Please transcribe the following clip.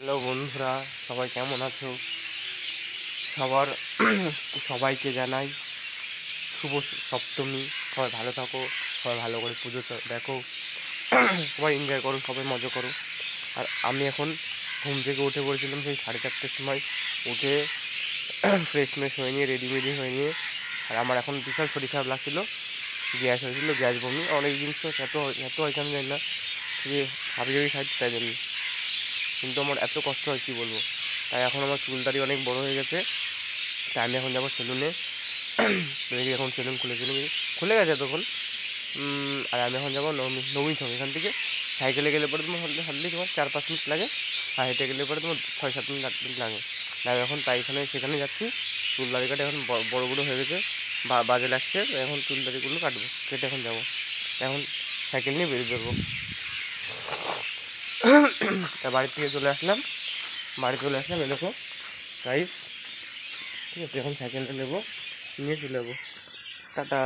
Hello বন্ধুরা, সবাই কেমন আছো? সবার সবাইকে জানাই শুভ সপ্তমী। সবাই ভালো থাকো, সবাই ভালো করে পুজো দেখো, সবাই এনজয় করো, সবাই মজা করো। আর আমি এখন ঘুম থেকে উঠে পড়েছিলাম সেই 4:30টার সময়। উঠে ফ্রেশ ফ্রেশ হয়ে নিয়ে রেডি হয়ে নিয়ে, আর আমার এখন বিশাল শরীর খারাপ লাগছিলো, গ্যাস হয়েছিল, গ্যাস বমি অনেক জিনিস। তো এত এত হয়েছে আমি জানি না, যে হাবি জাবি খাইতে তাই জন্য। কিন্তু আমার এত কষ্ট হয় কী বলবো। তাই এখন আমার চুল দাড়ি অনেক বড় হয়ে গেছে। তাই আমি এখন যাবো সেলুনে। দেখি এখন সেলুন খুলেছিল, খুলে গেছে তখন। আর আমি এখন যাবো নবীন চক। এখান থেকে সাইকেলে গেলে পরে তোমার হার্ডলি তোমার 4-5 মিনিট লাগে, আর হেঁটে গেলে পরে তোমার 6-7 মিনিট 8 মিনিট লাগে। আমি এখন তাই সেখানে যাচ্ছি। চুল দাড়ি কাটে এখন বড়োগুলো হয়ে গেছে, বাজে লাগছে। এখন চুল দাড়িগুলো কাটবো, কেটে এখন যাবো। এখন সাইকেল নিয়ে বেরিয়ে পড়বো। তা বাড়ি থেকে চলে আসলাম, এরকম গাইস। ঠিক আছে, এখন সাইকেলটা নেবো, নিয়ে চলে যাবো। টাটা।